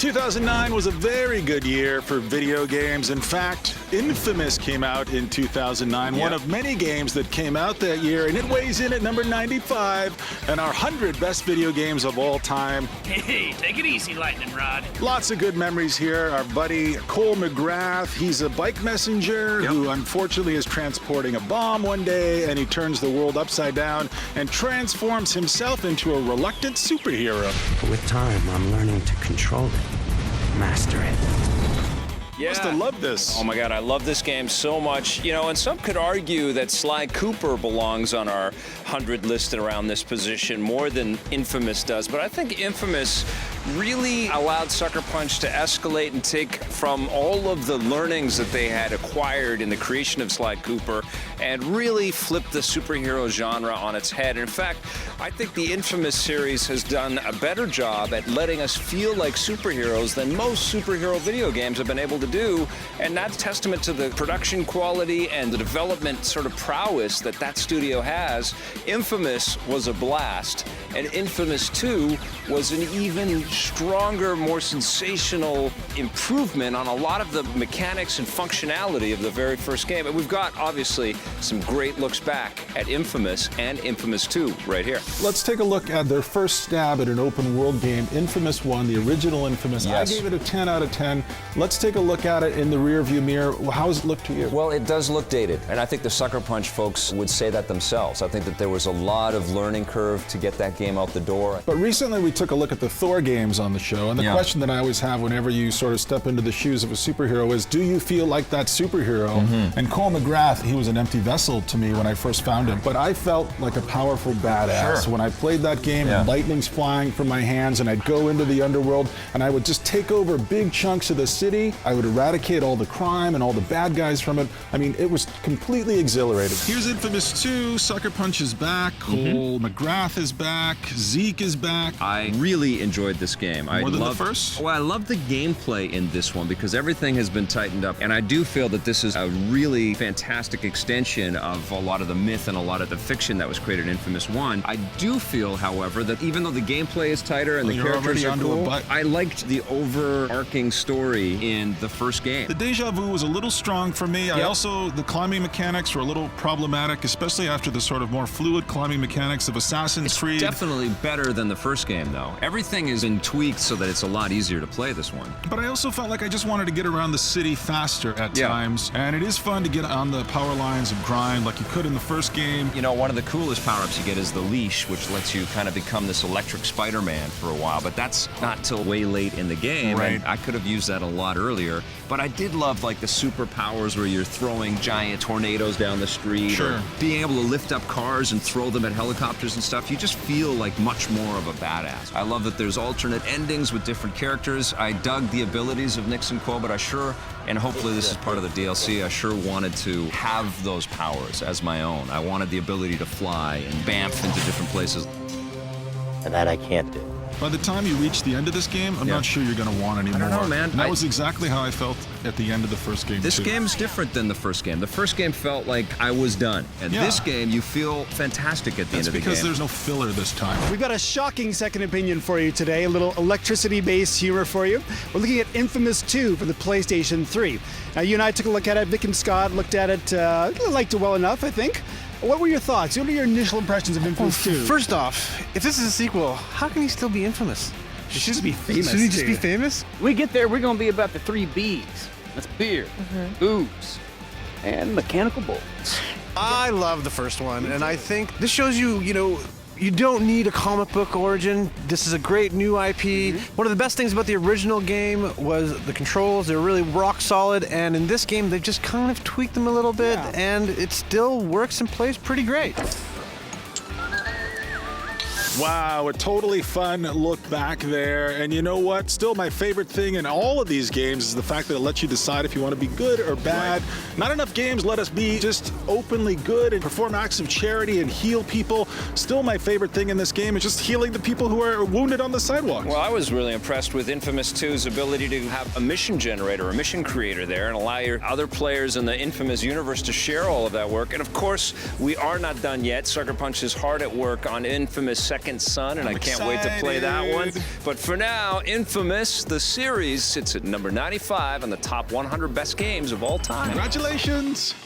2009 was a very good year for video games. In fact, Infamous came out in 2009, one of many games that came out that year, and it weighs in at number 95 and our 100 best video games of all time. Hey, take it easy, Lightning Rod. Lots of good memories here. Our buddy Cole McGrath, he's a bike messenger who unfortunately is transporting a bomb one day, and he turns the world upside down and transforms himself into a reluctant superhero. But with time, I'm learning to control it. Master it. You must have loved this. Oh my God, I love this game so much. You know, and some could argue that Sly Cooper belongs on our 100 listed around this position more than Infamous does, but I think Infamous really allowed Sucker Punch to escalate and take from all of the learnings that they had acquired in the creation of Sly Cooper and really flip the superhero genre on its head. In fact, I think the Infamous series has done a better job at letting us feel like superheroes than most superhero video games have been able to do, and that's testament to the production quality and the development sort of prowess that that studio has. Infamous was a blast, and Infamous 2 was an even stronger, more sensational improvement on a lot of the mechanics and functionality of the very first game. And we've got, obviously, some great looks back at Infamous and Infamous 2 right here. Let's take a look at their first stab at an open world game, Infamous 1, the original Infamous. Yes. I gave it a 10 out of 10. Let's take a look at it in the rear view mirror. How does it look to you? Well, it does look dated, and I think the Sucker Punch folks would say that themselves. I think that there was a lot of learning curve to get that game out the door. But recently we took a look at the Thor games on the show, and the question that I always have whenever you sort of step into the shoes of a superhero is, do you feel like that superhero? And Cole McGrath, he was an empty vessel to me when I first found him, but I felt like a powerful badass. When I played that game, and lightning's flying from my hands, and I'd go into the underworld, and I would just take over big chunks of the city. I would eradicate all the crime and all the bad guys from it. I mean, it was completely exhilarating. Here's Infamous 2, Sucker Punch is back, Cole McGrath is back, Zeke is back. I really enjoyed this game. More than the first? Well, I love the gameplay in this one because everything has been tightened up, and I do feel that this is a really fantastic extension of a lot of the myth and a lot of the fiction that was created in Infamous 1. I do feel, however, that even though the gameplay is tighter and the characters are cool, I liked the overarching story in the first game. The deja vu was a little strong for me. I also, the climbing mechanics were a little problematic, especially after the sort of more fluid climbing mechanics of Assassin's Creed. Definitely better than the first game, though. Everything has been tweaked so that it's a lot easier to play this one. But I also felt like I just wanted to get around the city faster at times, and it is fun to get on the power lines and grind like you could in the first game. You know, one of the coolest power-ups you get is the leash, which lets you kind of become this electric Spider-Man for a while, but that's not till way late in the game, and I could have used that a lot earlier. But I did love, like, the superpowers where you're throwing giant tornadoes down the street, or being able to lift up cars and throw them at helicopters and stuff. You just feel like much more of a badass. I love that there's alternate endings with different characters. I dug the abilities of Nix and Cole, but I sure, and hopefully this is part of the DLC, I sure wanted to have those powers as my own. I wanted the ability to fly and bamf into different places. And that I can't do. By the time you reach the end of this game, I'm not sure you're going to want any more. I don't know, man. And that was exactly how I felt at the end of the first game, This game's different than the first game. The first game felt like I was done. And this game, you feel fantastic at the end of the game. That's because there's no filler this time. We've got a shocking second opinion for you today, a little electricity-based humor for you. We're looking at Infamous 2 for the PlayStation 3. Now, you and I took a look at it. Vic and Scott looked at it, liked it well enough, I think. What were your thoughts? What are your initial impressions of Infamous 2? First off, if this is a sequel, how can he still be infamous? He should be famous. Shouldn't he just be famous? We get there, we're gonna be about the 3 B's. That's beer, booze, and mechanical bolts. I love the first one, and I think this shows you, you don't need a comic book origin. This is a great new IP. One of the best things about the original game was the controls. They were really rock solid, and in this game, they've just kind of tweaked them a little bit, and it still works and plays pretty great. Wow, a totally fun look back there. And you know what? Still my favorite thing in all of these games is the fact that it lets you decide if you want to be good or bad. Not enough games let us be just openly good and perform acts of charity and heal people. Still my favorite thing in this game is just healing the people who are wounded on the sidewalk. Well, I was really impressed with Infamous 2's ability to have a mission generator, a mission creator there, and allow your other players in the Infamous universe to share all of that work. And of course, we are not done yet. Sucker Punch is hard at work on Infamous 2 Second Son, and I can't wait to play that one. But for now, Infamous, the series, sits at number 95 on the top 100 best games of all time. Congratulations.